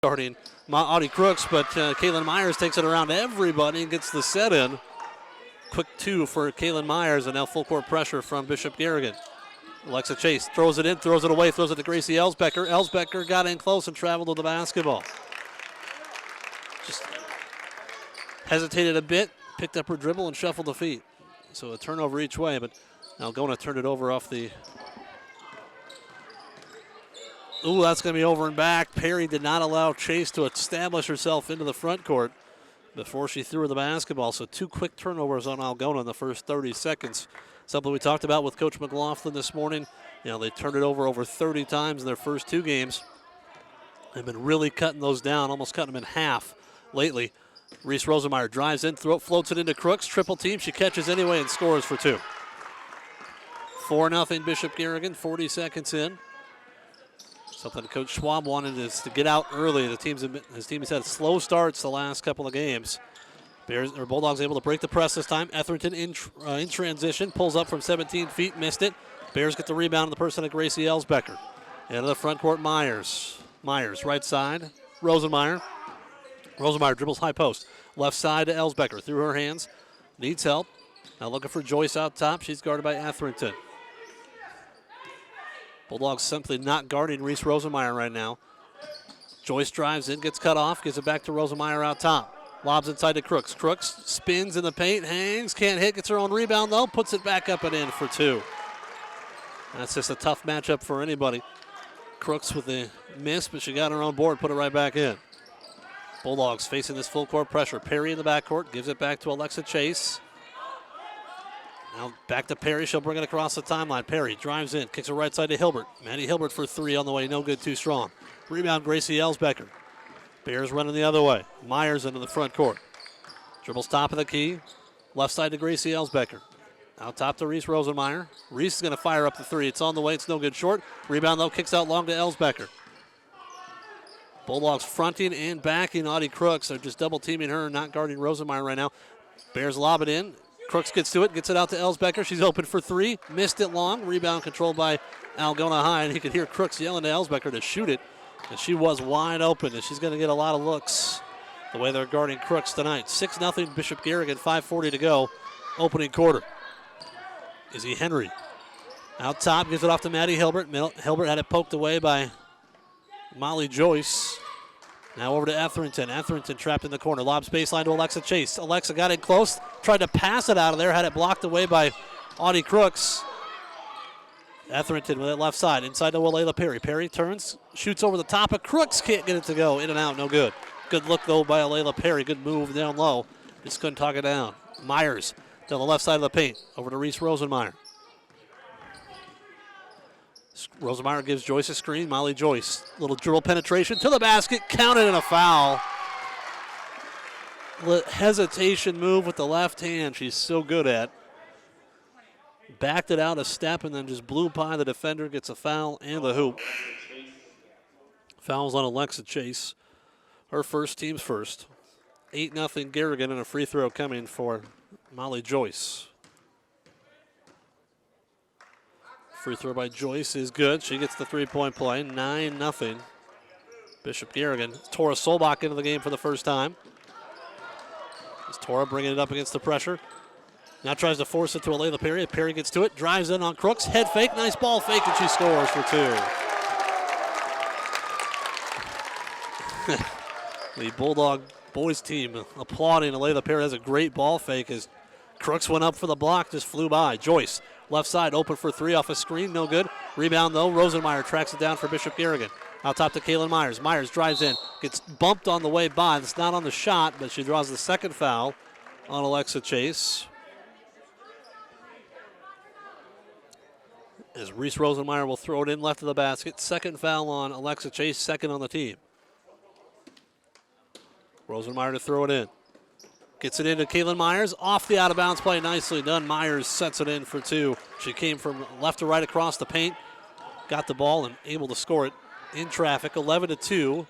Starting Audie Crooks, but Kaylin Myers takes it around everybody and gets the set in. Quick two for Kaylin Myers, and now full court pressure from Bishop Garrigan. Alexa Chase throws it in, throws it away, throws it to Gracie Elsbecker. Elsbecker got in close and traveled to the basketball. Just hesitated a bit, picked up her dribble and shuffled the feet. So a turnover each way, but Algona turned it over off the... Ooh, that's going to be over and back. Perry did not allow Chase to establish herself into the front court before she threw her the basketball. So two quick turnovers on Algona in the first 30 seconds. Something we talked about with Coach McLaughlin this morning. They turned it over 30 times in their first two games. They've been really cutting those down, almost cutting them in half lately. Reese Rosenmeyer drives in, floats it into Crooks. Triple team. She catches anyway and scores for two. 4-0 Bishop Garrigan, 40 seconds in. Something Coach Schwab wanted is to get out early. His team has had slow starts the last couple of games. Bulldogs able to break the press this time. Etherington in transition, pulls up from 17 feet, missed it. Bears get the rebound in the person of Gracie Elsbecker. Into the front court, Myers. Myers, right side, Rosenmeyer. Rosenmeyer dribbles high post. Left side to Elsbecker, through her hands. Needs help. Now looking for Joyce out top. She's guarded by Etherington. Bulldogs simply not guarding Reese Rosenmeyer right now. Joyce drives in, gets cut off, gives it back to Rosenmeyer out top. Lobs inside to Crooks. Crooks spins in the paint, hangs, can't hit, gets her own rebound though, puts it back up and in for two. That's just a tough matchup for anybody. Crooks with the miss, but she got her own board, put it right back in. Bulldogs facing this full court pressure. Perry in the backcourt, gives it back to Alexa Chase. Now back to Perry. She'll bring it across the timeline. Perry drives in, kicks it right side to Hilbert. Maddie Hilbert for three on the way. No good, too strong. Rebound, Gracie Elsbecker. Bears running the other way. Myers into the front court. Dribbles top of the key. Left side to Gracie Elsbecker. Out top to Reese Rosenmeyer. Reese is going to fire up the three. It's on the way. It's no good short. Rebound, though, kicks out long to Elsbecker. Bulldogs fronting and backing Audie Crooks. They're just double teaming her, not guarding Rosenmeyer right now. Bears lob it in. Crooks gets to it, gets it out to Elsbecker. She's open for three, missed it long. Rebound controlled by Algona High, and you could hear Crooks yelling to Elsbecker to shoot it. And she was wide open, and she's going to get a lot of looks the way they're guarding Crooks tonight. 6-0 Bishop Garrigan, 5:40 to go, opening quarter. Izzy Henry out top, gives it off to Maddie Hilbert. Hilbert had it poked away by Molly Joyce. Now over to Etherington. Etherington trapped in the corner. Lobs baseline to Alexa Chase. Alexa got in close, tried to pass it out of there, had it blocked away by Audie Crooks. Etherington with it left side, inside to Walela Perry. Perry turns, shoots over the top of Crooks, can't get it to go. In and out, no good. Good look, though, by Walela Perry. Good move down low. Just couldn't talk it down. Myers down the left side of the paint. Over to Reese Rosenmeyer. Rosenmeyer gives Joyce a screen. Molly Joyce, little dribble penetration to the basket, counted and a foul. Hesitation move with the left hand she's so good at. Backed it out a step and then just blew by the defender, gets a foul and the hoop. Fouls on Alexa Chase. Her first, team's first. 8-0 Garrigan, and a free throw coming for Molly Joyce. Free throw by Joyce is good. She gets the three-point play. 9-0. Bishop Garrigan. Tora Solbach into the game for the first time. It's Tora bringing it up against the pressure. Now tries to force it to Alayla Perry. Perry gets to it, drives in on Crooks. Head fake, nice ball fake, and she scores for two. The Bulldog boys team applauding Alayla Perry. Has a great ball fake as Crooks went up for the block, just flew by. Joyce, left side, open for three off a screen, no good. Rebound, though. Rosenmeyer tracks it down for Bishop Garrigan. Out top to Kaylin Myers. Myers drives in, gets bumped on the way by. That's not on the shot, but she draws the second foul on Alexa Chase. As Reese Rosenmeyer will throw it in left of the basket. Second foul on Alexa Chase, second on the team. Rosenmeyer to throw it in. Gets it into Kaylin Myers. Off the out-of-bounds play. Nicely done. Myers sets it in for two. She came from left to right across the paint. Got the ball and able to score it in traffic. 11-2.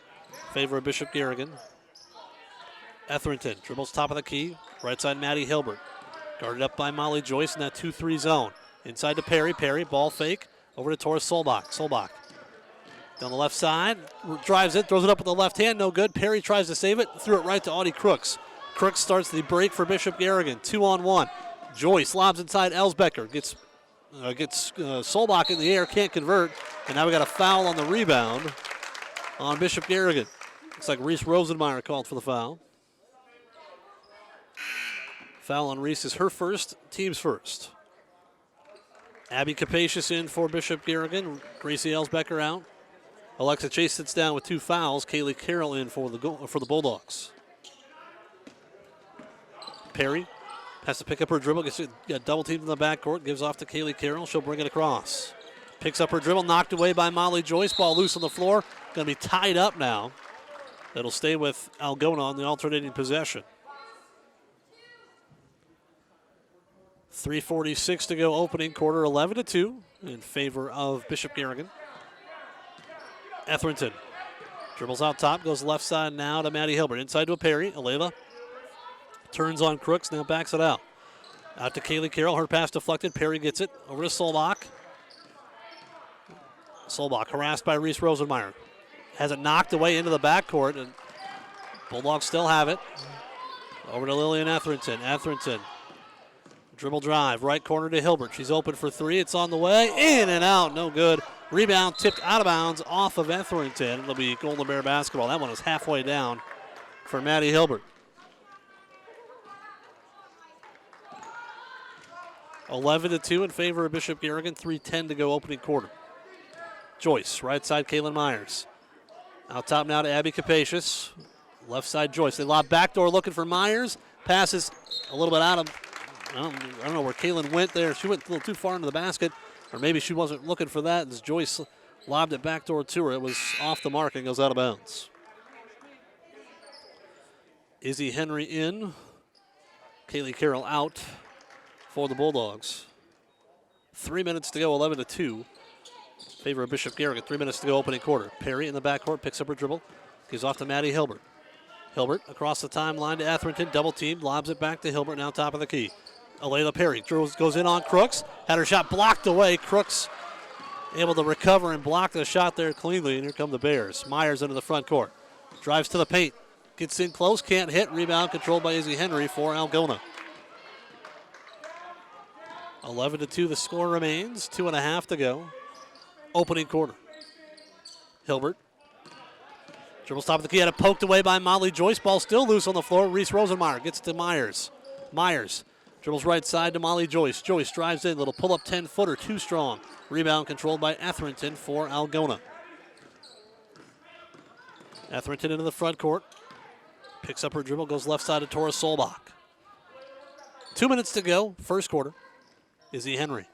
Favor of Bishop Garrigan. Etherington dribbles top of the key. Right side, Maddie Hilbert. Guarded up by Molly Joyce in that 2-3 zone. Inside to Perry. Perry, ball fake. Over to Tora Solbach. Solbach Down the left side, drives it, throws it up with the left hand, no good. Perry tries to save it, threw it right to Audie Crooks. Crooks starts the break for Bishop Garrigan, 2-on-1. Joyce lobs inside Elsbecker, gets Solbach in the air, can't convert, and now we got a foul on the rebound on Bishop Garrigan. Looks like Reese Rosenmeyer called for the foul. Foul on Reese is her first, team's first. Abby Capacious in for Bishop Garrigan, Gracie Elsbecker out. Alexa Chase sits down with 2 fouls. Kaylee Carroll in for the Bulldogs. Perry has to pick up her dribble, gets double teamed in the backcourt, gives off to Kaylee Carroll. She'll bring it across. Picks up her dribble, knocked away by Molly Joyce. Ball loose on the floor. Going to be tied up now. It'll stay with Algona on the alternating possession. 3:46 to go, opening quarter, 11-2 in favor of Bishop Garrigan. Etherington dribbles out top, goes left side now to Maddie Hilbert. Inside to a Perry. Aleva turns on Crooks, now backs it out. Out to Kaylee Carroll. Her pass deflected. Perry gets it over to Solbach. Solbach harassed by Reese Rosenmeyer. Has it knocked away into the backcourt, and Bulldogs still have it. Over to Lillian Etherington. Etherington. Dribble drive, right corner to Hilbert. She's open for 3. It's on the way. In and out, no good. Rebound tipped out of bounds off of Etherington. It'll be Golden Bear basketball. That one is halfway down for Maddie Hilbert. 11-2 in favor of Bishop Garrigan. 3:10 to go, opening quarter. Joyce, right side, Kaylin Myers. Out top now to Abby Capacious. Left side, Joyce. They lob backdoor looking for Myers. Passes a little bit out of, I don't know where Kaylin went there. She went a little too far into the basket, or maybe she wasn't looking for that as Joyce lobbed it backdoor to her. It was off the mark and goes out of bounds. Izzy Henry in. Kaylee Carroll out for the Bulldogs. 3 minutes to go, 11-2. Favor of Bishop Garrigan. 3 minutes to go, opening quarter. Perry in the backcourt, picks up her dribble. Gives off to Maddie Hilbert. Hilbert across the timeline to Etherington. Double team, lobs it back to Hilbert, now top of the key. Alayla Perry goes in on Crooks. Had her shot blocked away. Crooks able to recover and block the shot there cleanly, and here come the Bears. Myers into the front court. Drives to the paint. Gets in close, can't hit. Rebound controlled by Izzy Henry for Algona. 11-2 the score remains. 2.5 to go. Opening quarter. Hilbert. Dribbles top of the key. Had it poked away by Molly Joyce. Ball still loose on the floor. Reese Rosenmeyer gets to Myers. Myers dribbles right side to Molly Joyce. Joyce drives in. Little pull-up 10-footer. Too strong. Rebound controlled by Etherington for Algona. Etherington into the front court. Picks up her dribble. Goes left side to Tora Solbach. 2 minutes to go. First quarter. Izzy Henry.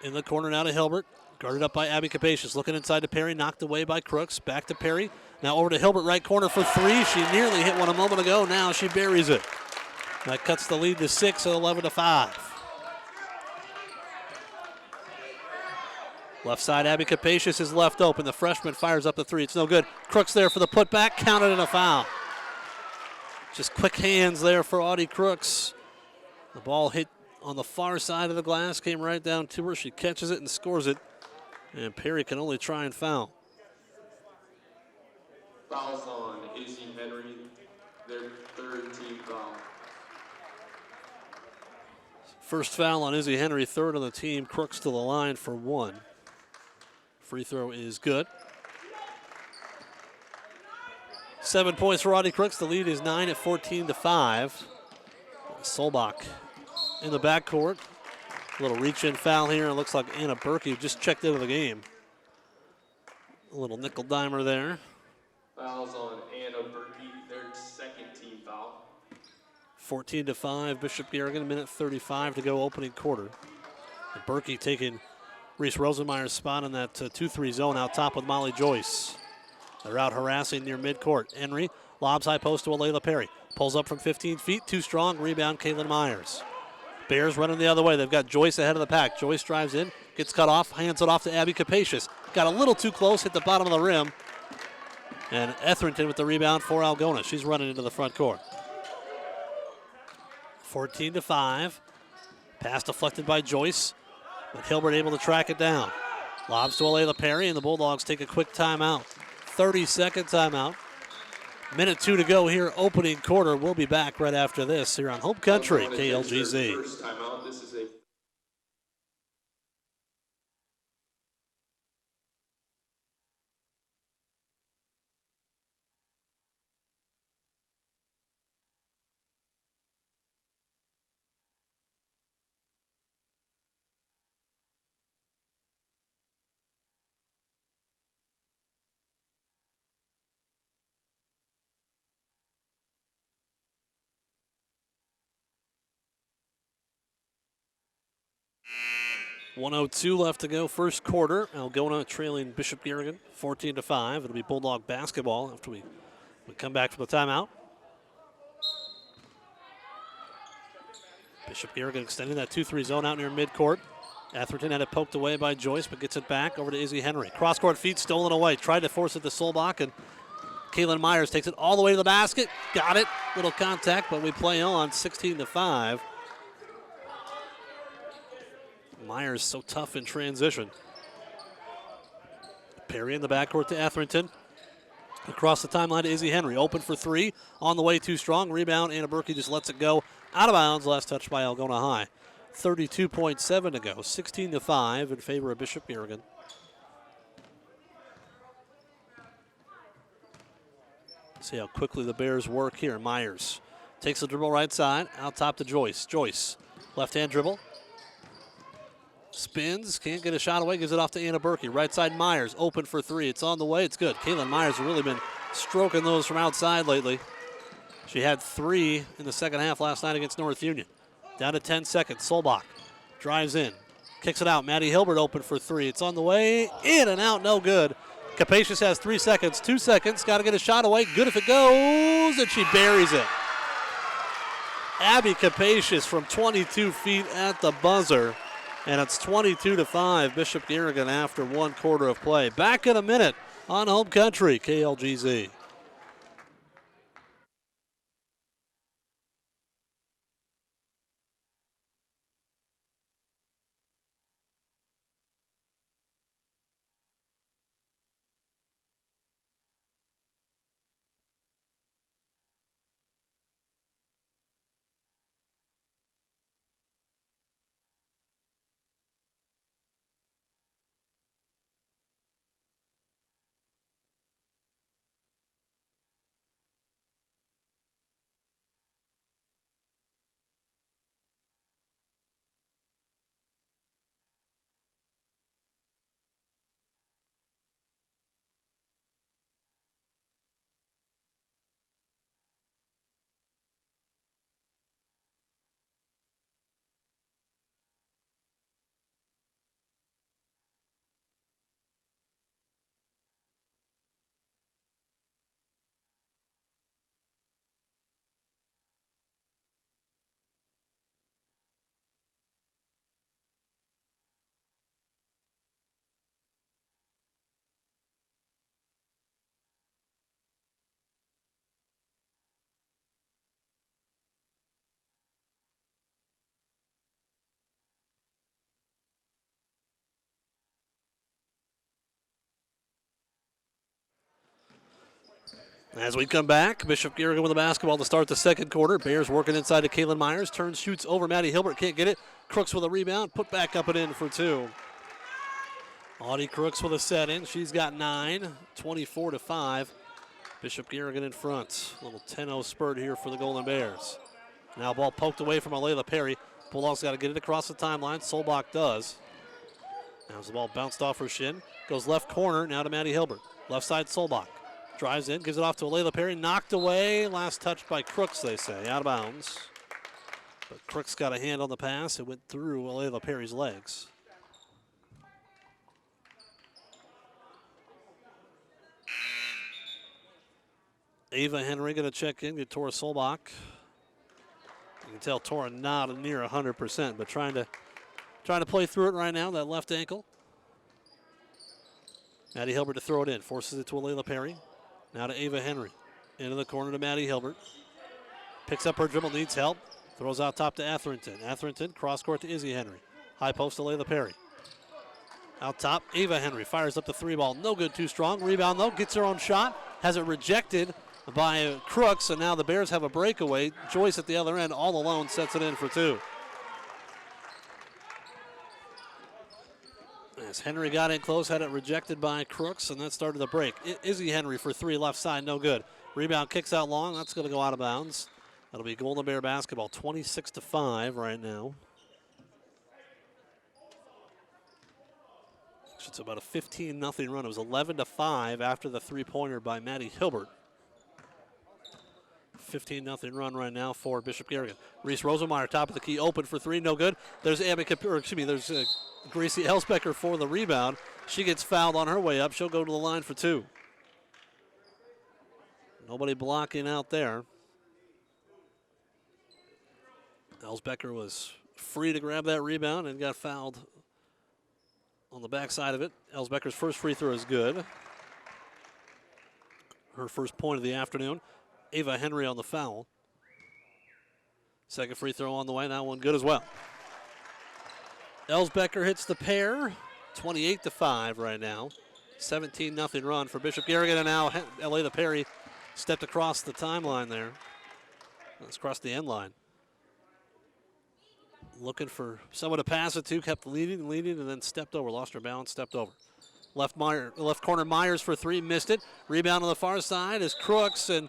In the corner now to Hilbert. Guarded up by Abby Capacious. Looking inside to Perry. Knocked away by Crooks. Back to Perry. Now over to Hilbert. Right corner for 3. She nearly hit one a moment ago. Now she buries it. That cuts the lead to 6 at 11-5. Left side, Abby Capacious is left open. The freshman fires up the 3. It's no good. Crooks there for the putback. Counted in a foul. Just quick hands there for Audie Crooks. The ball hit on the far side of the glass. Came right down to her. She catches it and scores it. And Perry can only try and foul. Fouls on Izzy Henry, their third team foul. First foul on Izzy Henry, third on the team. Crooks to the line for 1. Free throw is good. 7 points for Audie Crooks. The lead is 9 at 14-5. Solbach in the backcourt. A little reach-in foul here. It looks like Anna Berkey just checked into the game. A little nickel dimer there. Fouls on Anna Berkey, their second team foul. 14-5, Bishop Garrigan, minute 35 to go, opening quarter. And Berkey taking Reese Rosenmeyer's spot in that 2-3 zone out top with Molly Joyce. They're out harassing near midcourt. Henry lobs high post to Alayla Perry. Pulls up from 15 feet, too strong. Rebound, Kaylin Myers. Bears running the other way. They've got Joyce ahead of the pack. Joyce drives in, gets cut off, hands it off to Abby Capacious. Got a little too close, hit the bottom of the rim. And Etherington with the rebound for Algona. She's running into the front court. 14-5. Pass deflected by Joyce, but Hilbert able to track it down. Lobs to Alayla Perry, and the Bulldogs take a quick timeout. 30-second timeout. Minute 2 to go here, opening quarter. We'll be back right after this here on Home Country, KLGZ. First timeout. This is a 1:02 left to go, first quarter. Algona trailing Bishop Garrigan 14-5. It'll be Bulldog basketball after we come back from the timeout. Bishop Garrigan extending that 2-3 zone out near midcourt. Atherton had it poked away by Joyce, but gets it back over to Izzy Henry. Cross-court feed stolen away. Tried to force it to Solbach, and Kaylin Myers takes it all the way to the basket. Got it. Little contact, but we play on 16-5. Myers so tough in transition. Perry in the backcourt to Etherington. Across the timeline to Izzy Henry. Open for three. On the way, too strong. Rebound. Anna Berkey just lets it go. Out of bounds. Last touch by Algona High. 32.7 to go. 16-5 in favor of Bishop Garrigan. See how quickly the Bears work here. Myers takes the dribble right side. Out top to Joyce. Joyce. Left-hand dribble. Spins, can't get a shot away, gives it off to Anna Berkey. Right side Myers, open for three. It's on the way, it's good. Kaylin Myers has really been stroking those from outside lately. She had 3 in the second half last night against North Union. Down to 10 seconds, Solbach drives in, kicks it out. Maddie Hilbert open for 3. It's on the way, in and out, no good. Capacious has 3 seconds, 2 seconds, got to get a shot away. Good if it goes, and she buries it. Abby Capacious from 22 feet at the buzzer. And it's 22-5, Bishop Garrigan after 1 quarter of play. Back in a minute on Home Country, KLGZ. As we come back, Bishop Garrigan with the basketball to start the second quarter. Bears working inside to Kaylin Myers. Turns, shoots over Maddie Hilbert. Can't get it. Crooks with a rebound. Put back up and in for 2. Audie Crooks with a set in. She's got 9. 24-5. Bishop Garrigan in front. A little 10-0 spurt here for the Golden Bears. Now ball poked away from Alayla Perry. Bulldogs got to get it across the timeline. Solbach does. Now as the ball bounced off her shin. Goes left corner now to Maddie Hilbert. Left side Solbach. Drives in, gives it off to Alayla Perry. Knocked away. Last touch by Crooks, they say. Out of bounds. But Crooks got a hand on the pass. It went through Alayla Perry's legs. Ava Henry going to check in. Get Tora Solbach. You can tell Tora not near 100%, but trying to play through it right now. That left ankle. Maddie Hilbert to throw it in. Forces it to Alayla Perry. Now to Ava Henry. Into the corner to Maddie Hilbert. Picks up her dribble, needs help. Throws out top to Etherington. Etherington, cross court to Izzy Henry. High post to Alayla Perry. Out top, Ava Henry fires up the three ball. No good, too strong. Rebound, though, gets her own shot. Has it rejected by Crooks, and now the Bears have a breakaway. Joyce at the other end, all alone, sets it in for two. As Henry got in close, had it rejected by Crooks, and that started the break. Izzy Henry for three, left side, no good. Rebound kicks out long. That's going to go out of bounds. That'll be Golden Bear basketball, 26-5 right now. It's about a 15-0 run. It was 11-5 after the three-pointer by Maddie Hilbert. 15-0 run right now for Bishop Garrigan. Reese Rosenmeyer, top of the key, open for three, no good. There's Gracie Elsbecker for the rebound. She gets fouled on her way up. She'll go to the line for two. Nobody blocking out there. Elsbecker was free to grab that rebound and got fouled on the backside of it. Elsbecker's first free throw is good. Her first point of the afternoon. Ava Henry on the foul. Second free throw on the way. That one good as well. Elsbecker hits the pair. 28-5 right now. 17-0 run for Bishop Garrigan, and now Elena Perry stepped across the timeline there. That's across the end line. Looking for someone to pass it to, kept leading, and then stepped over. Lost her balance, stepped over. Left corner Myers for three, missed it. Rebound on the far side is Crooks, and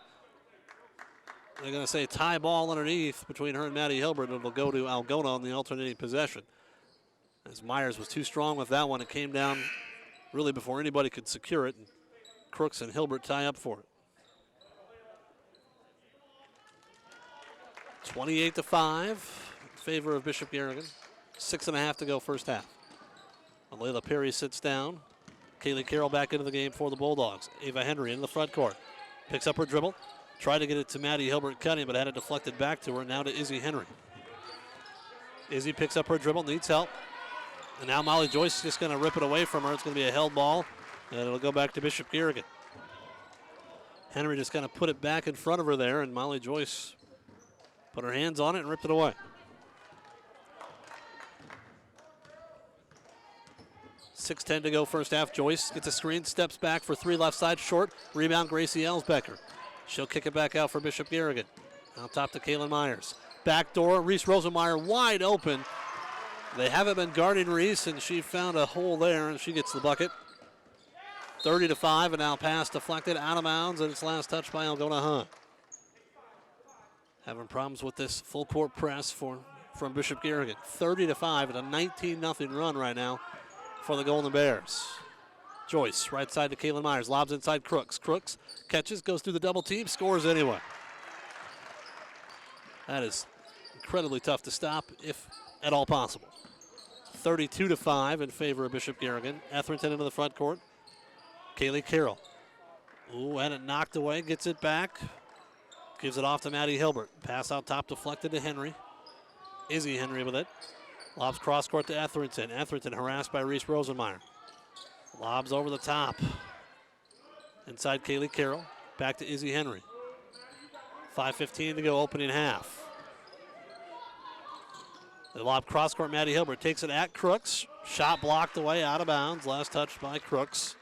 they're going to say tie ball underneath between her and Maddie Hilbert. It'll go to Algona on the alternating possession. As Myers was too strong with that one, it came down really before anybody could secure it. And Crooks and Hilbert tie up for it. 28-5. Favor of Bishop Garrigan. 6.5 to go first half. Layla Perry sits down. Kaylee Carroll back into the game for the Bulldogs. Ava Henry in the front court. Picks up her dribble. Tried to get it to Maddie Hilbert cutting, but had it deflected back to her. Now to Izzy Henry. Izzy picks up her dribble, needs help. And now Molly Joyce is just going to rip it away from her. It's going to be a held ball, and it'll go back to Bishop Garrigan. Henry just kind of put it back in front of her there, and Molly Joyce put her hands on it and ripped it away. 6:10 to go first half. Joyce gets a screen, steps back for three, left side, short. Rebound, Gracie Elsbecker. She'll kick it back out for Bishop Garrigan. Out top to Kaylin Myers. Back door, Reese Rosenmeyer wide open. They haven't been guarding Reese, and she found a hole there, and she gets the bucket. 30-5, and now pass deflected out of bounds, and it's last touched by Algona Hunt. Having problems with this full court press from Bishop Garrigan. 30-5 and a 19-0 run right now for the Golden Bears. Joyce, right side to Kaylin Myers, lobs inside Crooks. Crooks catches, goes through the double team, scores anyway. That is incredibly tough to stop, if at all possible. 32-5 in favor of Bishop Garrigan. Etherington into the front court. Kaylee Carroll. Ooh, had it knocked away, gets it back. Gives it off to Maddie Hilbert. Pass out top, deflected to Henry. Izzy Henry with it. Lobs cross court to Etherington. Etherington harassed by Reese Rosenmeyer. Lobs over the top. Inside Kaylee Carroll. Back to Izzy Henry. 5:15 to go, opening half. The lob cross court, Maddie Hilbert takes it at Crooks. Shot blocked away, out of bounds. Last touch by Crooks.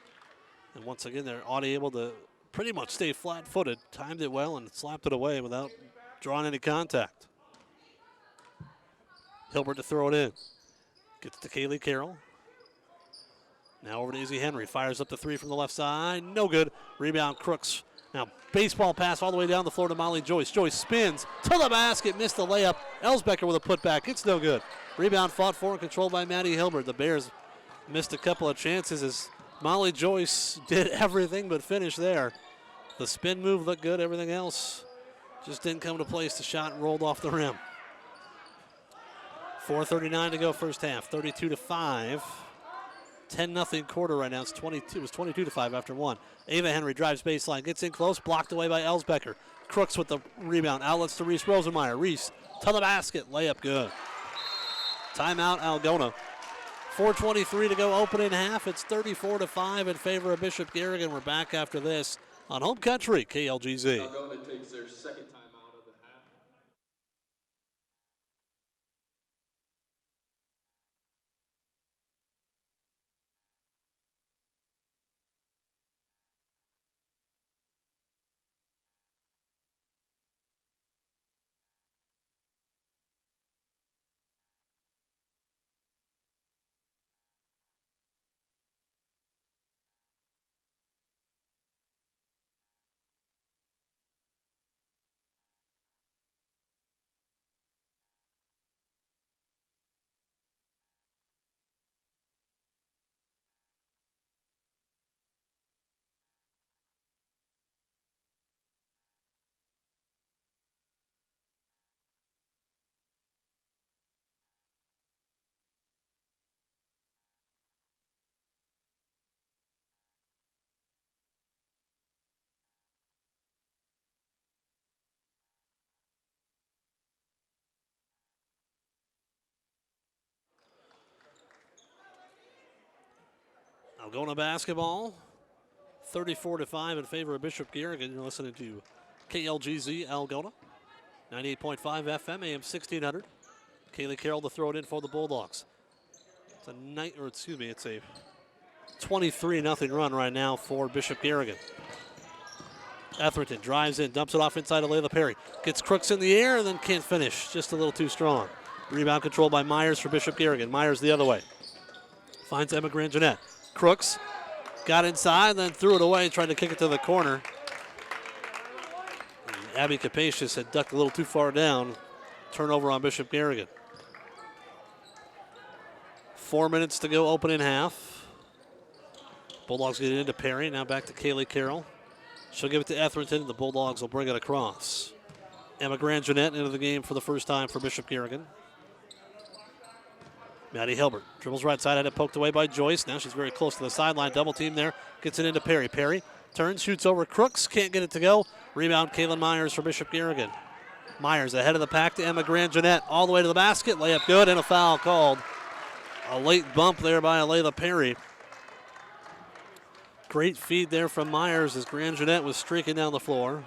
And once again, they're able to pretty much stay flat-footed. Timed it well and slapped it away without drawing any contact. Hilbert to throw it in. Gets to Kaylee Carroll. Now over to Izzy Henry. Fires up the three from the left side. No good. Rebound, Crooks. Now baseball pass all the way down the floor to Molly Joyce. Joyce spins to the basket. Missed the layup. Elsbecker with a putback. It's no good. Rebound fought for and controlled by Maddie Hilbert. The Bears missed a couple of chances as Molly Joyce did everything but finish there. The spin move looked good. Everything else just didn't come to place. The shot rolled off the rim. 4:39 to go first half. 32-5. 10-0 quarter right now. It was 22-5 after one. Ava Henry drives baseline, gets in close, blocked away by Elsbecker. Crooks with the rebound. Outlets to Reese Rosenmeyer. Reese to the basket. Layup good. Timeout Algona. 4:23 to go opening half. It's 34-5 in favor of Bishop Garrigan. We're back after this on Home Country, KLGZ. Algona takes their second timeout. Algona basketball, 34-5 in favor of Bishop Garrigan. You're listening to KLGZ Algona, 98.5 FM, AM 1600. Kaylee Carroll to throw it in for the Bulldogs. It's a 23-0 run right now for Bishop Garrigan. Etherington drives in, dumps it off inside of Layla Perry. Gets Crooks in the air and then can't finish. Just a little too strong. Rebound controlled by Myers for Bishop Garrigan. Myers the other way. Finds Emma Grangenet. Crooks got inside, then threw it away, tried to kick it to the corner. And Abby Capacious had ducked a little too far down. Turnover on Bishop Garrigan. 4 minutes to go, opening half. Bulldogs get it into Perry. Now back to Kaylee Carroll. She'll give it to Etherington. The Bulldogs will bring it across. Emma Grangenet into the game for the first time for Bishop Garrigan. Maddie Hilbert dribbles right side, had it poked away by Joyce. Now she's very close to the sideline. Double team there. Gets it into Perry. Perry turns, shoots over Crooks. Can't get it to go. Rebound, Kaylin Myers for Bishop Garrigan. Myers ahead of the pack to Emma Grangenet. All the way to the basket. Layup good and a foul called. A late bump there by Layla Perry. Great feed there from Myers as Grangenet was streaking down the floor.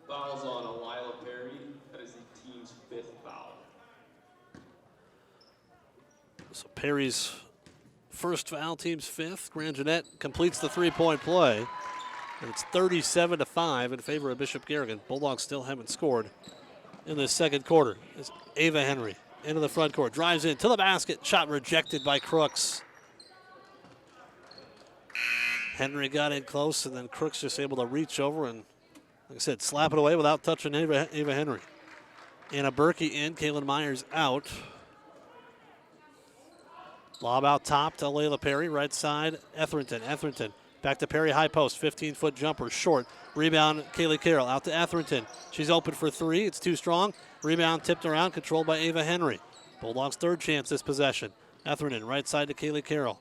Fouls on Layla Perry. That is the team's 5th foul. So Perry's first foul, team's 5th. Grangenet completes the three-point play. And it's 37-5 in favor of Bishop Garrigan. Bulldogs still haven't scored in the second quarter. It's Ava Henry into the front court. Drives in to the basket. Shot rejected by Crooks. Henry got in close, and then Crooks just able to reach over and, like I said, slap it away without touching Ava Henry. Anna Berkey in, Kaylin Myers out. Lob out top to Layla Perry, right side, Etherington. Etherington back to Perry, high post, 15-foot jumper, short. Rebound, Kaylee Carroll out to Etherington. She's open for three, it's too strong. Rebound tipped around, controlled by Ava Henry. Bulldogs' third chance this possession. Etherington, right side to Kaylee Carroll.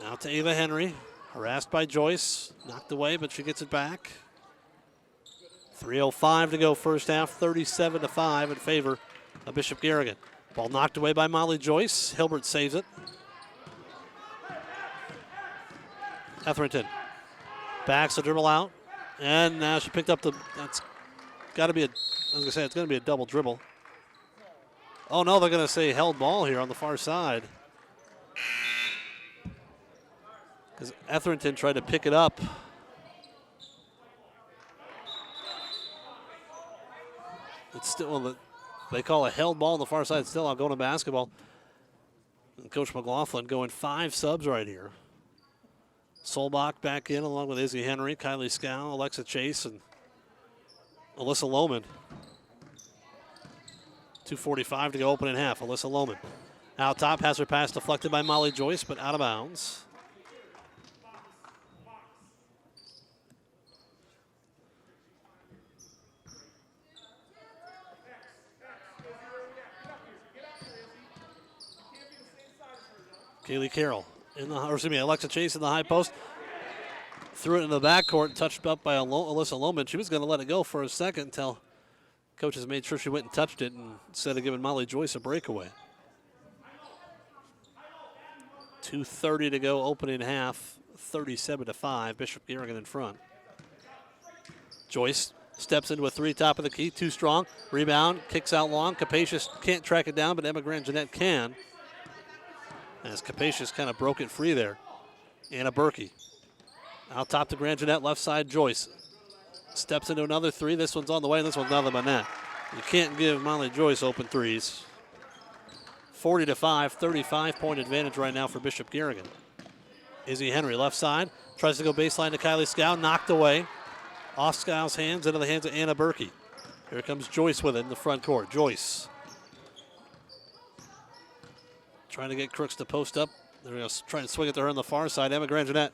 Out to Ava Henry, harassed by Joyce, knocked away, but she gets it back. 3:05 to go first half, 37-5 in favor of Bishop Garrigan. Ball knocked away by Molly Joyce. Hilbert saves it. Etherington backs the dribble out, and now she picked up the, that's got to be a, I was going to say, it's going to be a double dribble. Oh no, they're going to say held ball here on the far side. Because Etherington tried to pick it up. It's still, well, they call a held ball on the far side. It's still Algona basketball. And Coach McLaughlin going 5 subs right here. Solbach back in along with Izzy Henry, Kylie Scow, Alexa Chase, and Alyssa Lohman. 2:45 to go opening half. Alyssa Lohman out top, has her pass deflected by Molly Joyce, but out of bounds. Kaylee Carroll, Alexa Chase in the high post. Threw it in the backcourt, touched up by Alyssa Lohman. She was going to let it go for a second until coaches made sure she went and touched it instead of giving Molly Joyce a breakaway. 2:30 to go, opening half, 37-5. Bishop Garrigan in front. Joyce steps into a three, top of the key, too strong. Rebound, kicks out long. Capacious can't track it down, but Emma Grangenet can. As Capacious kind of broke it free there. Anna Berkey. Out top to Grangenet, left side Joyce. Steps into another three. This one's on the way, and this one's nothing but net. You can't give Molly Joyce open threes. 40-5, 35-point advantage right now for Bishop Garrigan. Izzy Henry, left side. Tries to go baseline to Kylie Scow, knocked away. Off Scow's hands, into the hands of Anna Berkey. Here comes Joyce with it in the front court. Joyce. Trying to get Crooks to post up. They're going to try and swing it to her on the far side. Emma Grangenet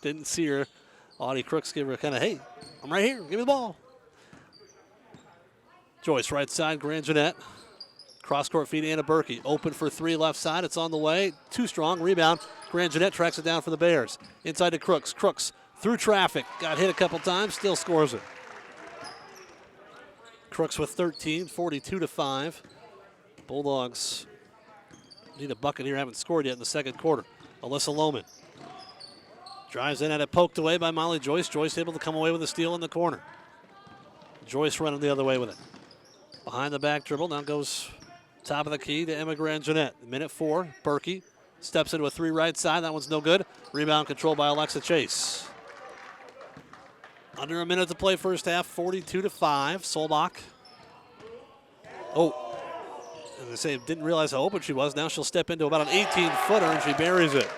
didn't see her. Audie Crooks gave her a kind of, hey, I'm right here. Give me the ball. Joyce, right side, Grangenet. Cross-court feed, Anna Berkey. Open for three, left side. It's on the way. Too strong. Rebound. Grangenet tracks it down for the Bears. Inside to Crooks. Crooks through traffic. Got hit a couple times. Still scores it. Crooks with 13, 42-5. Bulldogs need a bucket here. Haven't scored yet in the second quarter. Alyssa Lohman drives in at it, poked away by Molly Joyce. Joyce able to come away with a steal in the corner. Joyce running the other way with it. Behind the back dribble, now goes top of the key to Emma Grand-Jeanette. Minute 4, Berkey steps into a 3 right side. That one's no good. Rebound controlled by Alexa Chase. Under a minute to play first half, 42-5. Solbach. Oh, as I say, didn't realize how open she was. Now she'll step into about an 18-footer and she buries it.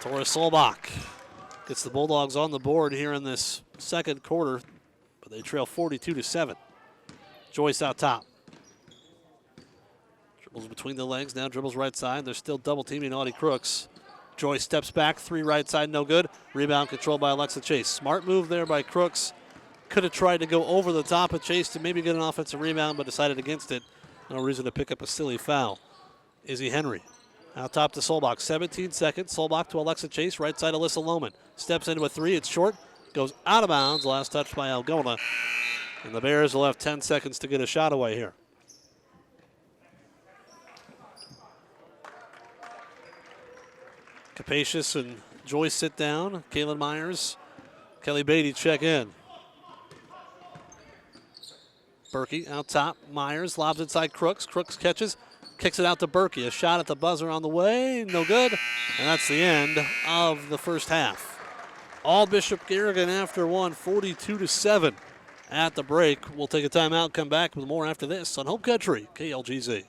Tora Solbach gets the Bulldogs on the board here in this second quarter, but they trail 42-7. Joyce out top. Dribbles between the legs, now dribbles right side. They're still double teaming Audie Crooks. Joyce steps back, 3 right side, no good. Rebound controlled by Alexa Chase. Smart move there by Crooks. Could have tried to go over the top of Chase to maybe get an offensive rebound, but decided against it. No reason to pick up a silly foul. Izzy Henry out top to Solbach. 17 seconds. Solbach to Alexa Chase. Right side, Alyssa Lohman. Steps into a 3. It's short. Goes out of bounds. Last touch by Algona. And the Bears will have 10 seconds to get a shot away here. Capacious and Joyce sit down. Kaylin Myers, Kelly Beatty check in. Berkey out top. Myers lobs inside Crooks. Crooks catches, kicks it out to Berkey. A shot at the buzzer on the way, no good. And that's the end of the first half. All Bishop Garrigan after one, 42-7 at the break. We'll take a timeout, come back with more after this on Hope Country, KLGZ.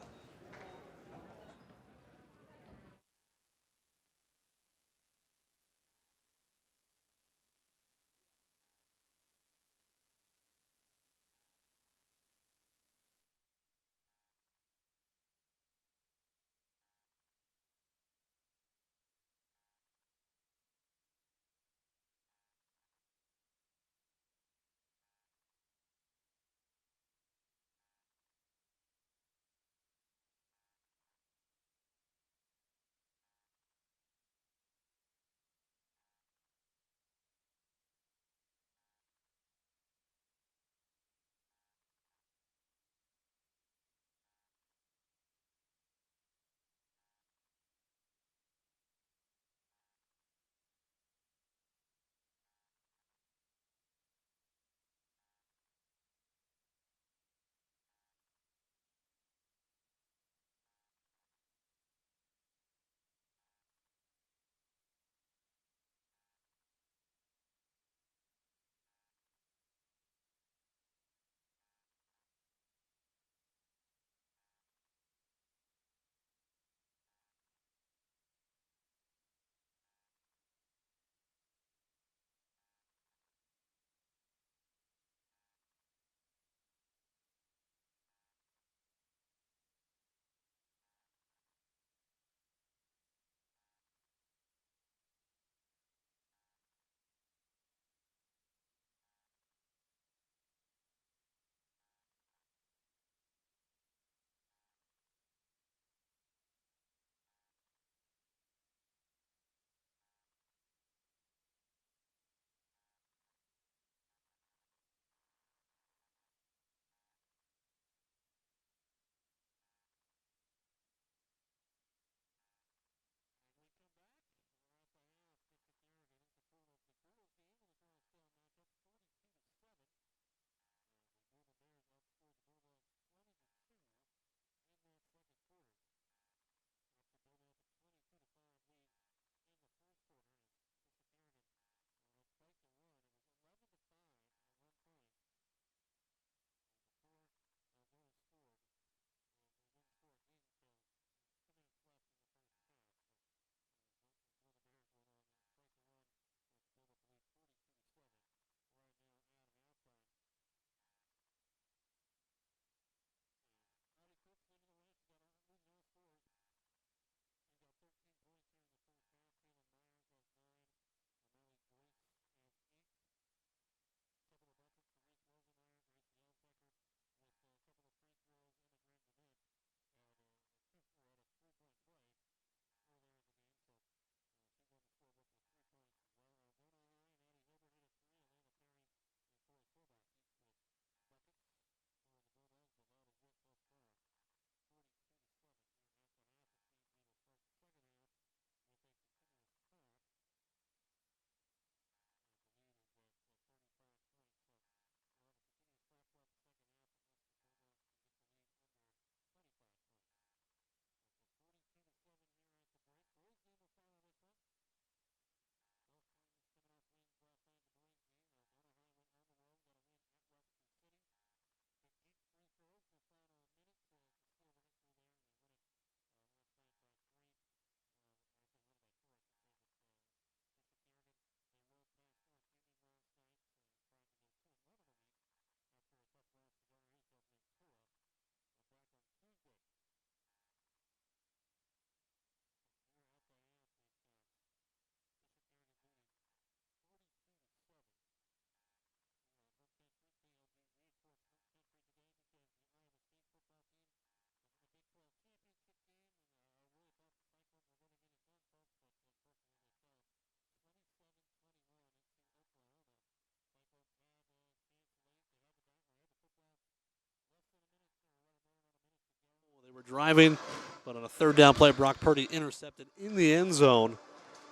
driving, but on a third down play, Brock Purdy intercepted in the end zone,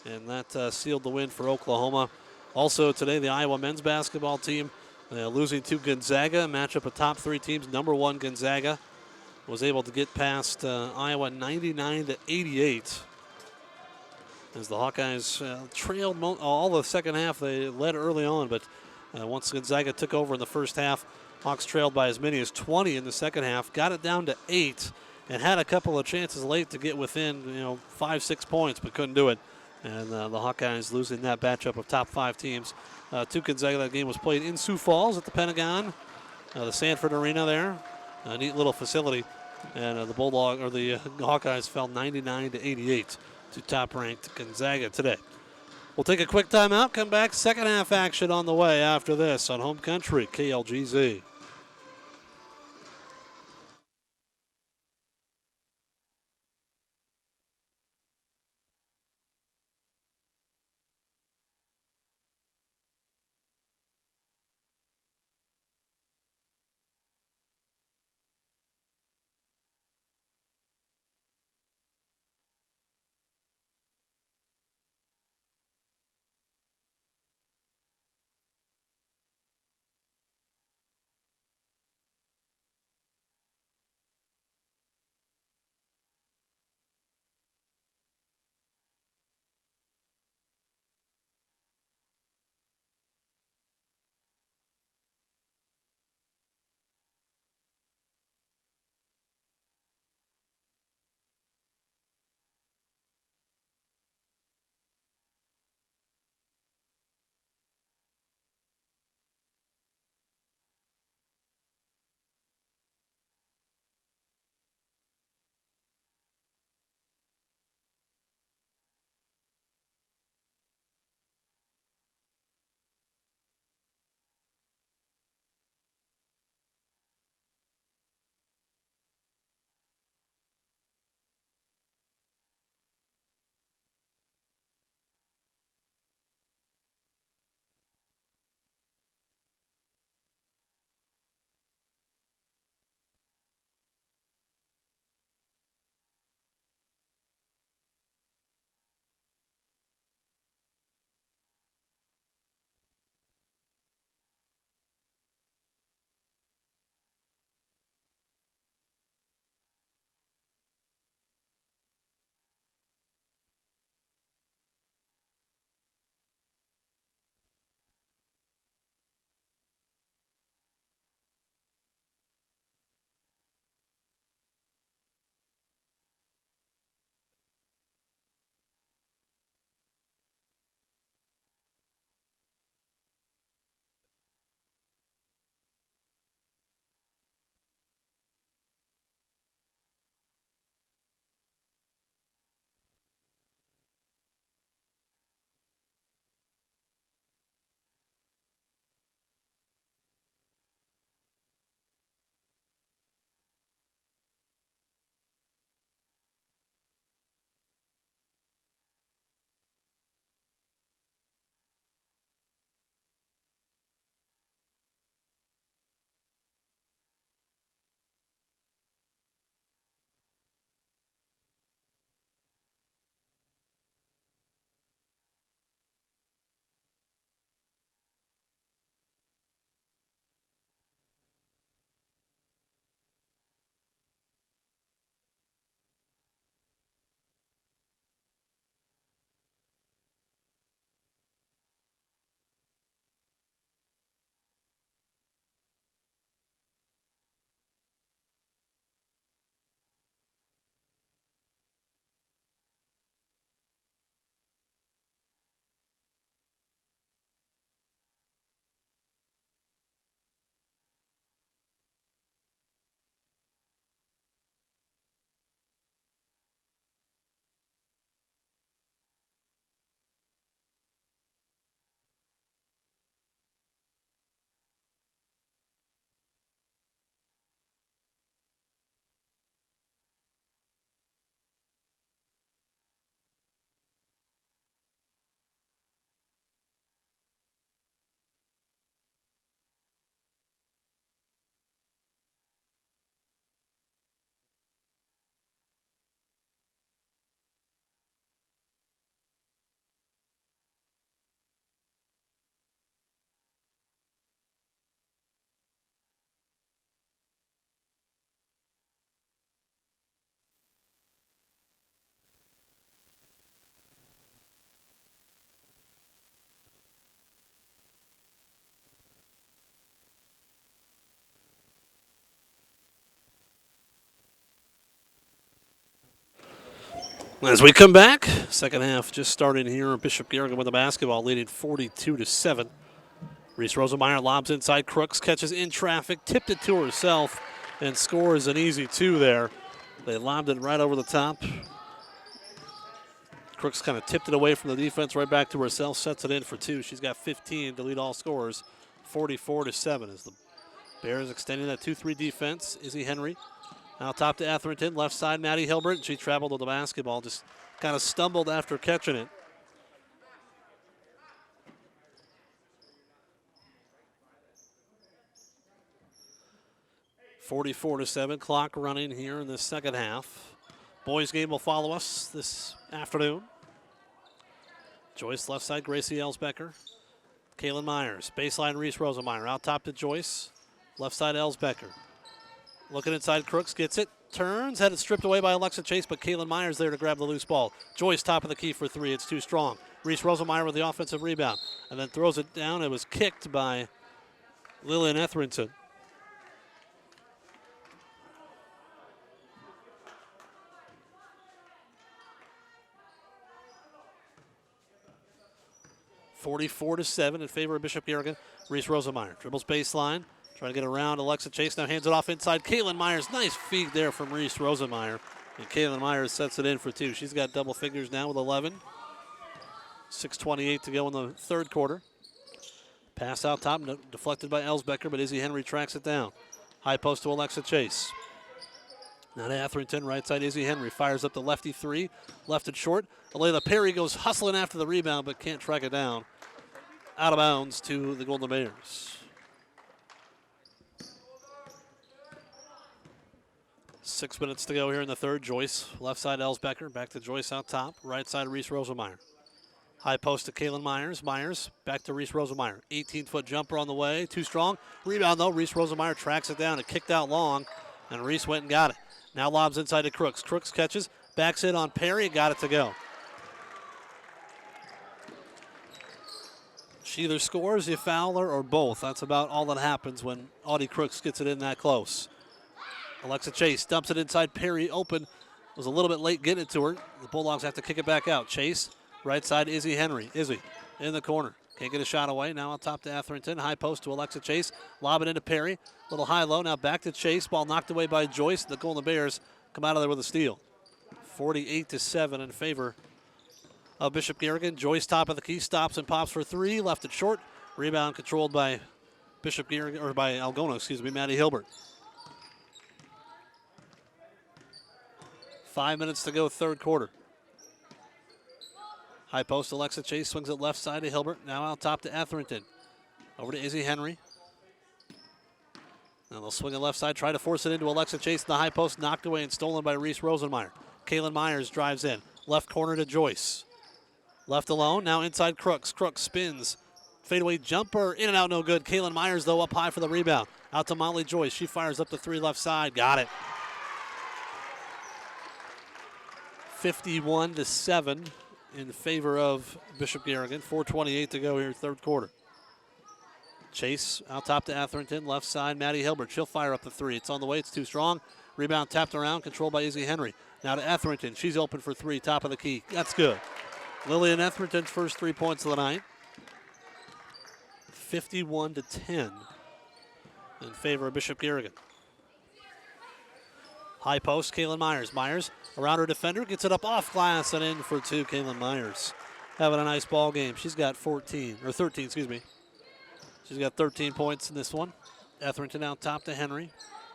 and that sealed the win for Oklahoma. Also today, the Iowa men's basketball team losing to Gonzaga, a matchup of top three teams. Number one Gonzaga was able to get past Iowa 99-88. As the Hawkeyes trailed all the second half. They led early on, but once Gonzaga took over in the first half, Hawks trailed by as many as 20 in the second half, got it down to 8, and had a couple of chances late to get within 5-6 points, but couldn't do it. And the Hawkeyes losing that matchup of top 5 teams. To Gonzaga, that game was played in Sioux Falls at the Pentagon, the Sanford Arena there, a neat little facility. And the Hawkeyes fell 99-88 to top-ranked Gonzaga today. We'll take a quick timeout, come back, second half action on the way after this on Home Country, KLGZ. As we come back, second half just starting here. Bishop Garrigan with the basketball, leading 42-7. Reese Rosemeyer lobs inside. Crooks catches in traffic, tipped it to herself, and scores an easy 2 there. They lobbed it right over the top. Crooks kind of tipped it away from the defense right back to herself, sets it in for 2. She's got 15 to lead all scorers, 44-7 as the Bears extending that 2-3 defense. Izzy Henry out top to Etherington, left side Maddie Hilbert. She traveled with the basketball, just kind of stumbled after catching it. (44-7) clock running here in the second half. Boys game will follow us this afternoon. Joyce left side, Gracie Elsbecker. Kaylin Myers, baseline Reese Rosemeyer, out top to Joyce. Left side Elsbecker. Looking inside, Crooks gets it, turns, had it stripped away by Alexa Chase, but Kaylin Myers there to grab the loose ball. Joyce top of the key for 3, it's too strong. Reese Rosemeyer with the offensive rebound, and then throws it down. It was kicked by Lillian Etherington. (44-7) in favor of Bishop Garrigan. Reese Rosemeyer dribbles baseline, trying to get around Alexa Chase. Now hands it off inside. Kaylin Myers, nice feed there from Reese Rosemeyer. And Kaylin Myers sets it in for 2. She's got double figures now with 11. 6:28 to go in the third quarter. Pass out top, deflected by Elsbecker, but Izzy Henry tracks it down. High post to Alexa Chase. Now to Etherington, right side Izzy Henry fires up the lefty 3, left it short. Alayla Perry goes hustling after the rebound, but can't track it down. Out of bounds to the Golden Bears. 6 minutes to go here in the third. Joyce, left side Elsbecker, back to Joyce out top. Right side Reese Rosemeyer. High post to Kaylin Myers. Myers back to Reese Rosemeyer. 18-foot jumper on the way, too strong. Rebound though, Reese Rosemeyer tracks it down. It kicked out long, and Reese went and got it. Now lobs inside to Crooks. Crooks catches, backs in on Perry, got it to go. She either scores, you foul her, or both. That's about all that happens when Audie Crooks gets it in that close. Alexa Chase dumps it inside. Perry open. Was a little bit late getting it to her. The Bulldogs have to kick it back out. Chase, right side, Izzy Henry. Izzy in the corner. Can't get a shot away. Now on top to Etherington. High post to Alexa Chase. Lob it into Perry. Little high-low. Now back to Chase. Ball knocked away by Joyce. The Golden Bears come out of there with a steal. 48-7 in favor of Bishop Garrigan. Joyce top of the key, stops and pops for 3, left it short. Rebound controlled by Bishop Garrigan, or by Algona, Maddie Hilbert. 5 minutes to go, third quarter. High post, Alexa Chase swings it left side to Hilbert. Now out top to Etherington. Over to Izzy Henry. Now they'll swing it left side, try to force it into Alexa Chase. The high post knocked away and stolen by Reese Rosemeyer. Kaylin Myers drives in. Left corner to Joyce. Left alone, now inside Crooks. Crooks spins. Fadeaway jumper, in and out, no good. Kaylin Myers, though, up high for the rebound. Out to Molly Joyce. She fires up the 3 left side. Got it. 51-7 in favor of Bishop Garrigan. 4:28 to go here, third quarter. Chase out top to Etherington. Left side, Maddie Hilbert. She'll fire up the 3. It's on the way. It's too strong. Rebound tapped around, controlled by Izzy Henry. Now to Etherington. She's open for 3, top of the key. That's good. Lillian Etherington's first 3 points of the night. 51-10 in favor of Bishop Garrigan. High post, Kaylin Myers. Myers around her defender, gets it up off glass and in for 2. Kaylin Myers having a nice ball game. She's got 13, excuse me. She's got 13 points in this one. Etherington out top to Henry.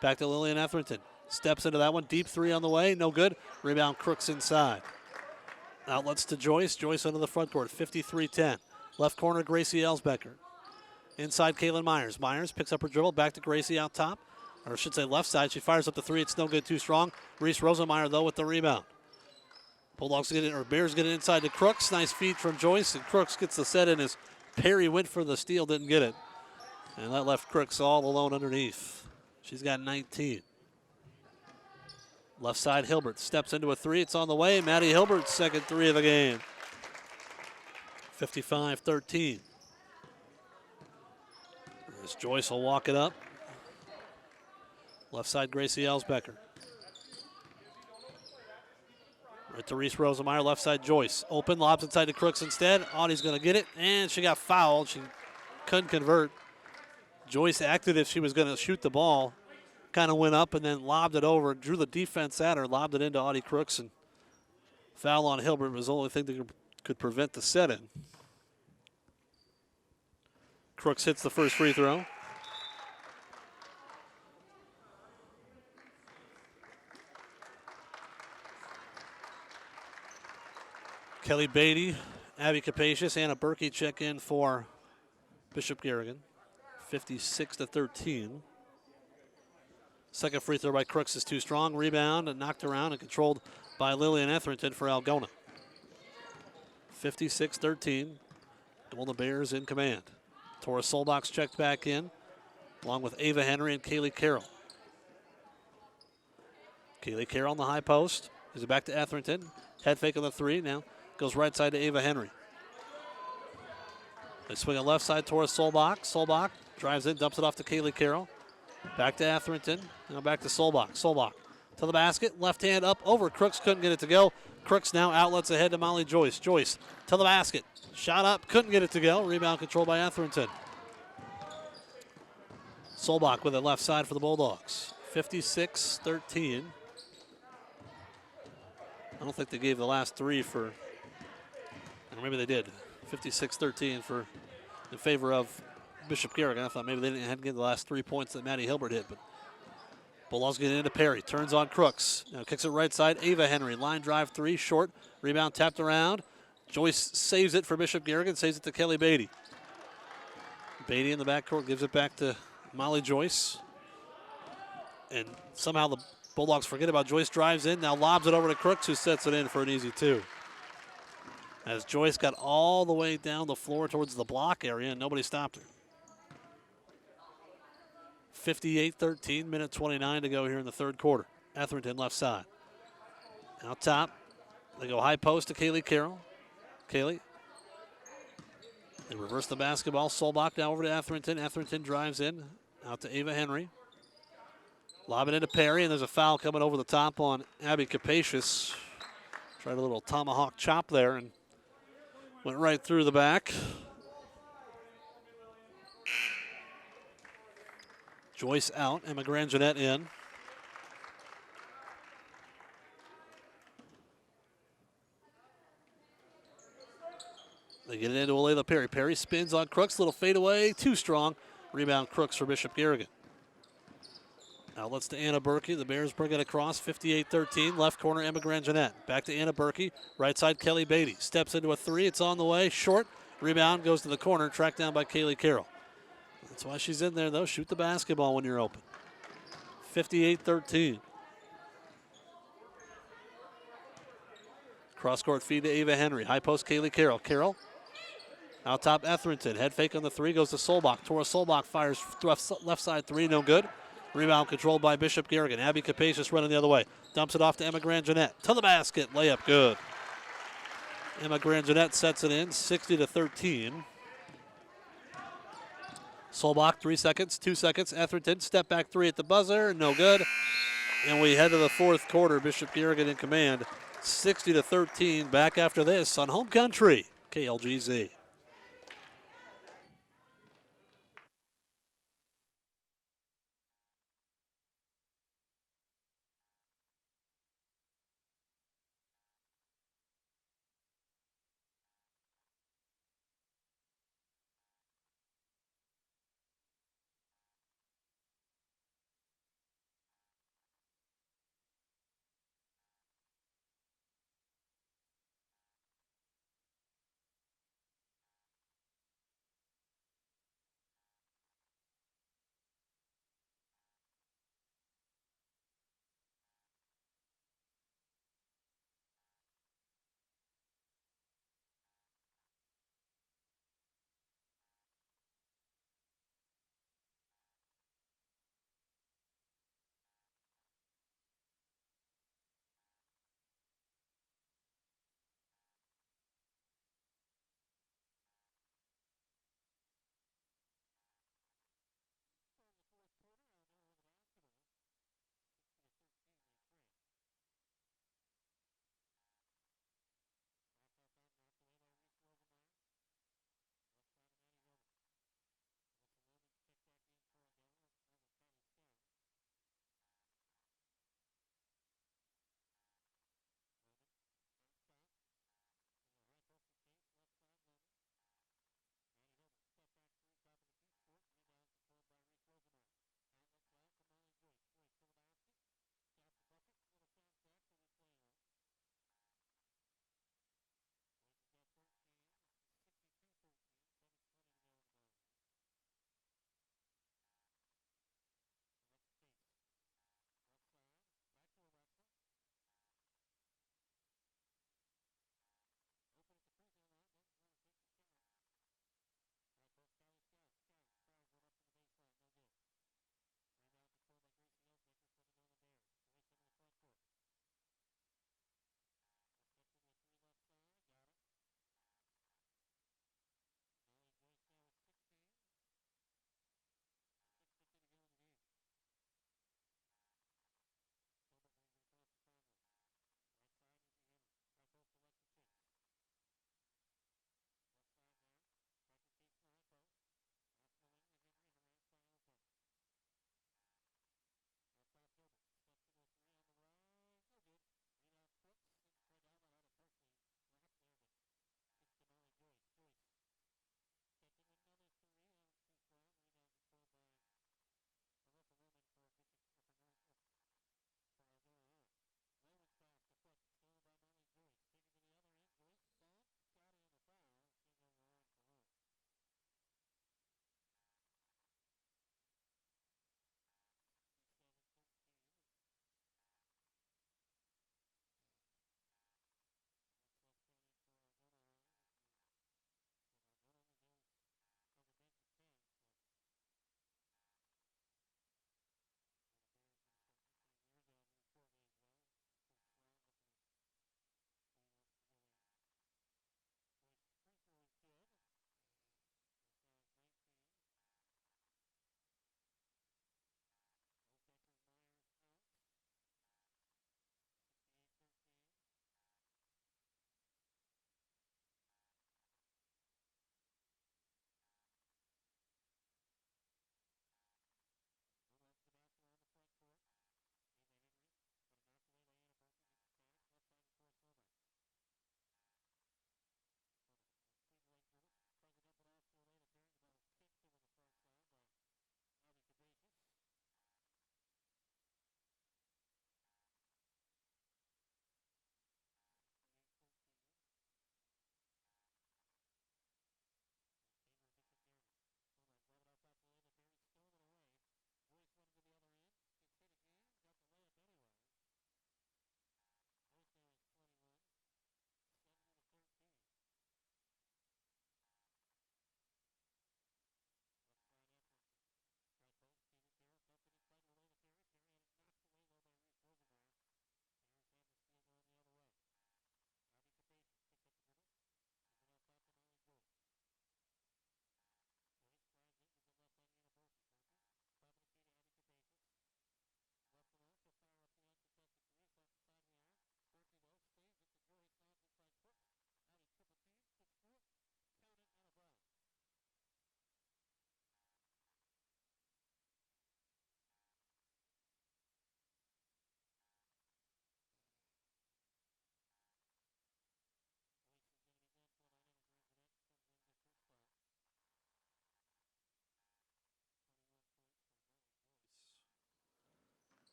Back to Lillian Etherington. Steps into that one. Deep 3 on the way. No good. Rebound Crooks inside. Outlets to Joyce. Joyce under the front court. 53-10. Left corner, Gracie Elsbecker. Inside, Kaylin Myers. Myers picks up her dribble. Back to Gracie out top. Or I should say left side. She fires up the 3. It's no good. Too strong. Reese Rosemeyer, though, with the rebound. Bulldogs get it, or Bears get it inside to Crooks. Nice feed from Joyce. And Crooks gets the set in as Perry went for the steal. Didn't get it. And that left Crooks all alone underneath. She's got 19. Left side, Hilbert steps into a 3. It's on the way. Maddie Hilbert's second 3 of the game. 55-13. As Joyce will walk it up. Left side, Gracie Elsbecker. Right to Reese Rosemeyer, left side Joyce. Open, lobs inside to Crooks instead. Audie's going to get it, and she got fouled. She couldn't convert. Joyce acted if she was going to shoot the ball. Kind of went up and then lobbed it over, drew the defense at her, lobbed it into Audie Crooks, and foul on Hilbert was the only thing that could prevent the set-in. Crooks hits the first free throw. Kelly Beatty, Abby Capacious, Anna Berkey check in for Bishop Garrigan. 56-13. Second free throw by Crooks is too strong. Rebound and knocked around and controlled by Lillian Etherington for Algona. 56-13. Golden Bears in command. Tora Solbach's checked back in, along with Ava Henry and Kaylee Carroll. Kaylee Carroll on the high post. Is it back to Etherington? Head fake on the three. Now goes right side to Ava Henry. They swing it left side towards Solbach. Solbach drives in, dumps it off to Kaylee Carroll. Back to Etherington. Now back to Solbach. Solbach to the basket. Left hand up over. Crooks couldn't get it to go. Crooks now outlets ahead to Molly Joyce. Joyce to the basket. Shot up. Couldn't get it to go. Rebound controlled by Etherington. Solbach with it left side for the Bulldogs. 56-13. I don't think they gave the last three for, or maybe they did. 56-13 for in favor of Bishop Garrigan. I thought maybe they didn't have to get the last 3 points that Maddie Hilbert hit, but Bulldogs get into Perry. Turns on Crooks. Now kicks it right side. Ava Henry. Line drive three. Short. Rebound tapped around. Joyce saves it for Bishop Garrigan. Saves it to Kelly Beatty. Beatty in the backcourt gives it back to Molly Joyce. And somehow the Bulldogs forget about Joyce. Drives in. Now lobs it over to Crooks, who sets it in for an easy two. As Joyce got all the way down the floor towards the block area, and nobody stopped her. 58-13, minute 29 to go here in the third quarter. Etherington left side. Out top, they go high post to Kaylee Carroll. Kaylee. They reverse the basketball. Solbach now over to Etherington. Etherington drives in. Out to Ava Henry. Lob it into Perry, and there's a foul coming over the top on Abby Capacious. Tried a little tomahawk chop there and went right through the back. Joyce out, Emma Grangenet in. They get it into Alayla Perry. Perry spins on Crooks, little fadeaway, too strong. Rebound Crooks for Bishop Garrigan. Outlets to Anna Berkey. The Bears bring it across, 58-13. Left corner, Emma Grangenet. Back to Anna Berkey. Right side, Kelly Beatty. Steps into a three. It's on the way. Short. Rebound goes to the corner. Tracked down by Kaylee Carroll. That's why she's in there, though. Shoot the basketball when you're open. 58-13. Cross-court feed to Ava Henry. High post, Kaylee Carroll. Carroll out top, Etherington. Head fake on the three. Goes to Solbach. Tora Solbach fires left side three. No good. Rebound controlled by Bishop Garrigan. Abby Capacious running the other way. Dumps it off to Emma Grangenet. To the basket. Layup good. Emma Grangenet sets it in, 60-13. Solbach, 3 seconds, 2 seconds. Etherington, step back three at the buzzer. No good. And we head to the fourth quarter. Bishop Garrigan in command. 60-13. Back after this on Home Country, KLGZ.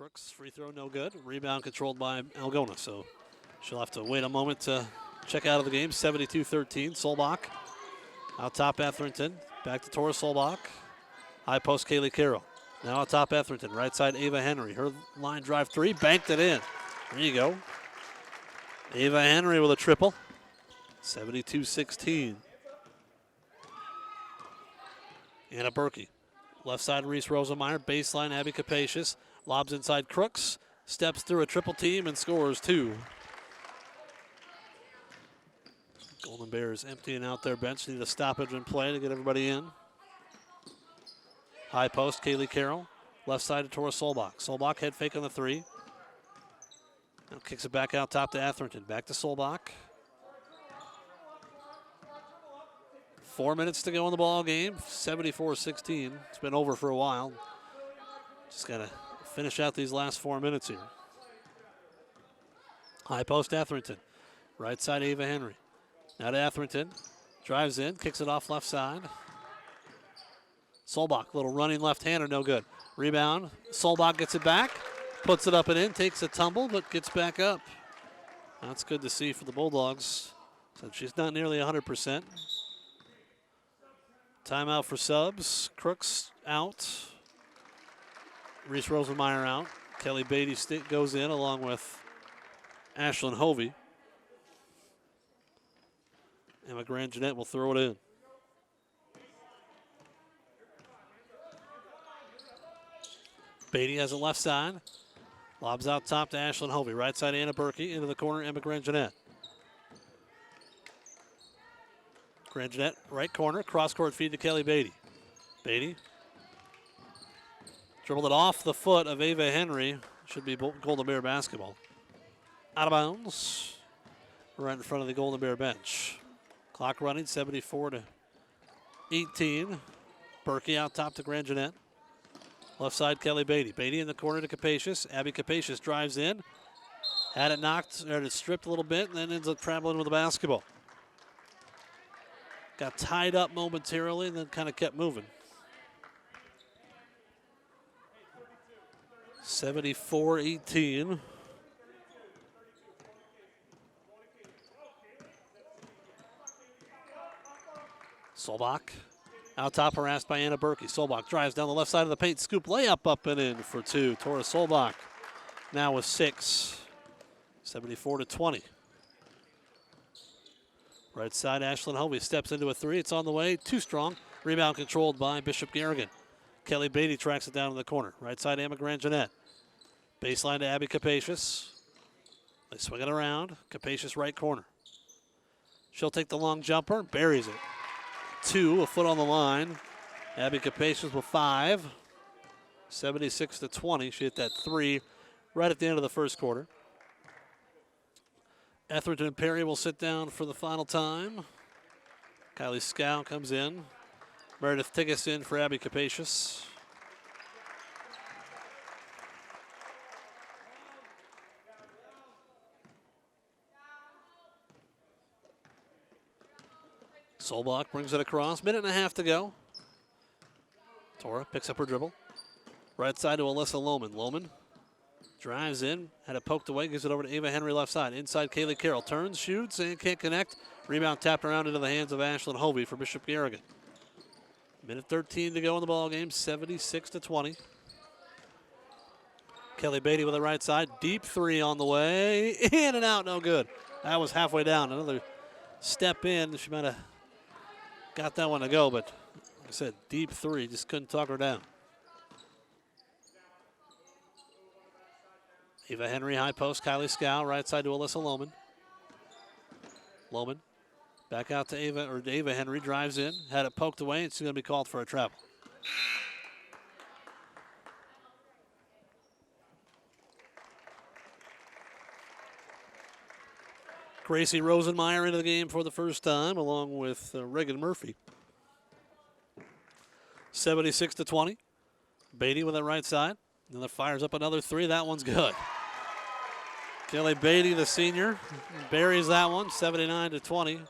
Crooks free throw no good. Rebound controlled by Algona, so she'll have to wait a moment to check out of the game. 72-13. Solbach out top Etherington. Back to Tora Solbach. High post Kaylee Carroll. Now out top Etherington. Right side Ava Henry. Her line drive three. Banked it in. There you go. Ava Henry with a triple. 72-16. Anna Berkey. Left side Reese Rosemeyer. Baseline Abby Capacious. Lobs inside Crooks. Steps through a triple team and scores two. Golden Bears emptying out their bench. Need a stoppage in play to get everybody in. High post, Kaylee Carroll. Left side to Tora Solbach. Solbach head fake on the three. Now kicks it back out top to Etherington. Back to Solbach. 4 minutes to go in the ball game. 74-16. It's been over for a while. Just got to finish out these last 4 minutes here. High post Etherington. Right side Ava Henry. Now to Etherington. Drives in, kicks it off left side. Solbach, little running left-hander, no good. Rebound. Solbach gets it back. Puts it up and in, takes a tumble, but gets back up. That's good to see for the Bulldogs. So she's not nearly 100%. Timeout for subs. Crooks out. Reese Rosemeyer out. Kelly Beatty goes in along with Ashlyn Hovey. Emma Grand Jeanette will throw it in. Beatty has it left side. Lobs out top to Ashlyn Hovey. Right side Anna Berkey. Into the corner Emma Grand Jeanette. Grand Jeanette, right corner. Cross-court feed to Kelly Beatty. Beatty. Dribbled it off the foot of Ava Henry. Should be Golden Bear basketball. Out of bounds. Right in front of the Golden Bear bench. Clock running, 74-18. Berkey out top to Grand Jeanette. Left side, Kelly Beatty. Beatty in the corner to Capacious. Abby Capacious drives in. Had it knocked, or it stripped a little bit, and then ends up traveling with the basketball. Got tied up momentarily, and then kind of kept moving. 74-18. Solbach out top, harassed by Anna Berkey. Solbach drives down the left side of the paint. Scoop layup up and in for two. Tora Solbach now with 6. 74-20. Right side, Ashlyn Hovey steps into a three. It's on the way. Too strong. Rebound controlled by Bishop Garrigan. Kelly Beatty tracks it down in the corner. Right side, Emma Grand Jeanette. Baseline to Abby Capacious. They swing it around. Capacious right corner. She'll take the long jumper. Buries it. 2, a foot on the line. Abby Capacious with 5. 76-20. She hit that 3 right at the end of the first quarter. Etherington and Perry will sit down for the final time. Kylie Scow comes in. Meredith Tigas in for Abby Capacious. Solbach brings it across. Minute and a half to go. Tora picks up her dribble. Right side to Alyssa Lohman. Lohman drives in, had it poked away, gives it over to Ava Henry left side. Inside Kaylee Carroll, turns, shoots, and can't connect. Rebound tapped around into the hands of Ashlyn Hovey for Bishop Garrigan. Minute 13 to go in the ball game, 76-20. Kelly Beatty with the right side, deep 3 on the way, in and out, no good. That was halfway down, another step in. She might have got that one to go, but like I said, deep 3, just couldn't talk her down. Ava Henry, high post, Kylie Scow, right side to Alyssa Lohman. Lohman back out to Ava Henry, drives in, had it poked away, and she's going to be called for a travel. Gracie Rosenmeyer into the game for the first time, along with Reagan Murphy. 76-20. Beatty with that right side. Another fires up another 3. That one's good. Kelly Beatty, the senior, buries that one, 79-20.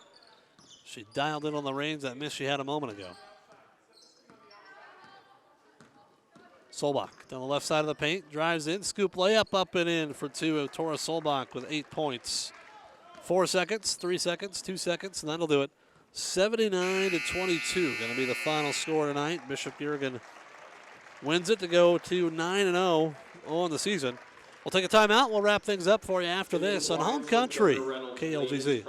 She dialed in on the range that miss she had a moment ago. Solbach down the left side of the paint, drives in, scoop layup up and in for two of Tora Solbach with 8 points. 4 seconds, 3 seconds, 2 seconds, and that'll do it. 79-22 going to be the final score tonight. Bishop Garrigan wins it to go to 9-0 on the season. We'll take a timeout. We'll wrap things up for you after this on Home Country, KLGZ.